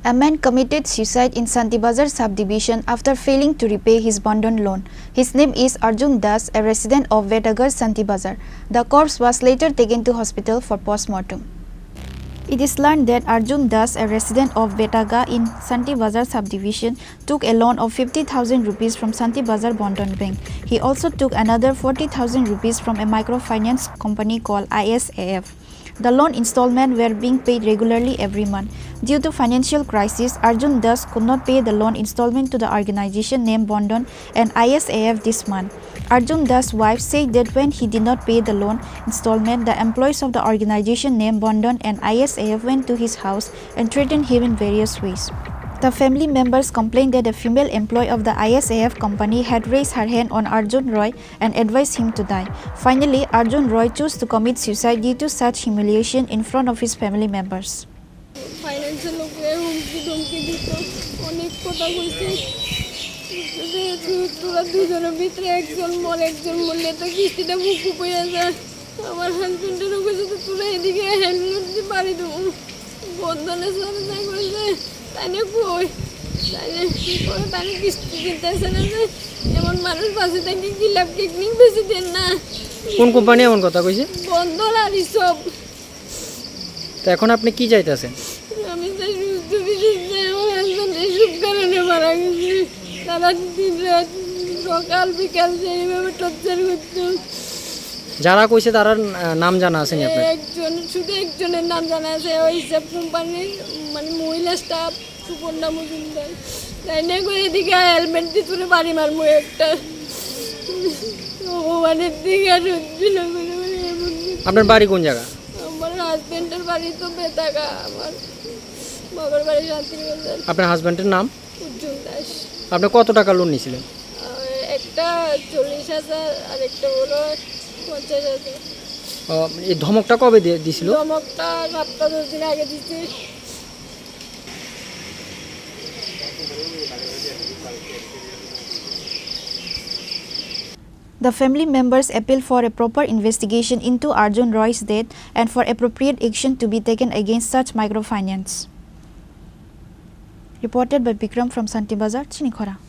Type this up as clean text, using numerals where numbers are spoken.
A man committed suicide in Shantirbazar subdivision after failing to repay his bandhan loan. His name is Arjun Das, a resident of Vetagar, Shantirbazar. The corpse was later taken to hospital for post-mortem. It is learned that Arjun Das, a resident of Vetaga in Shantirbazar subdivision, took a loan of 50,000 rupees from Shantirbazar Bandhan Bank. He also took another 40,000 rupees from a microfinance company called ISAF. The loan installments were being paid regularly every month. Due to financial crisis, Arjun Das could not pay the loan installment to the organization named Bandhan and ISAF this month. Arjun Das' wife said that when he did not pay the loan installment, the employees of the organization named Bandhan and ISAF went to his house and threatened him in various ways. The family members complained that a female employee of the ISAF company had raised her hand on Arjun Roy and advised him to die. Finally, Arjun Roy chose to commit suicide due to such humiliation in front of his family members. তাইনে কই তাইনে কি করে তাইনে কিস্তি দিতেছে না যে এমন মানুষ বাসে থেকে কি লাভ টেকনিক বেশি দেন না কোন কোম্পানি এমন কথা কইছে বন্ধ আর সব তো এখন আপনি কি চাইতেছেন আমি চাই subdivision আমার হাজবেন্ড এসব কারণে মারা গেছে সারা দিন রাত সকাল বিকাল এইভাবে টর্চার করতো যারা কইছে তার নাম জানা আছে নি আপনার একজন শুধু একজনের নাম জানা আছে ওই সব কোম্পানির মানে মহিলা স্টাফ সুপর্ণা মজুমদার তাইনে করে এদিকে হেলমেট দিয়ে তুলে বাড়ি মারবো একটা ভগবানের দিকে আর হচ্ছিল আপনার বাড়ি কোন জায়গা আমার হাজবেন্ডের বাড়ি তো বেতাগা আমার বাবার বাড়ি শান্তিবাজার আপনার হাজবেন্ডের নাম উজ্জ্বল দাস আপনি কত টাকা লোন নিয়েছিলেন একটা 40,000 আর একটা হলো 50,000 এই ধমকটা কবে দিছিল ধমকটা সপ্তাহ 10 দিন আগে দিতে The family members appeal for a proper investigation into Arjun Roy's death and for appropriate action to be taken against such microfinance. Reported by Bikram from Shantirbazar, Chini, Khorang.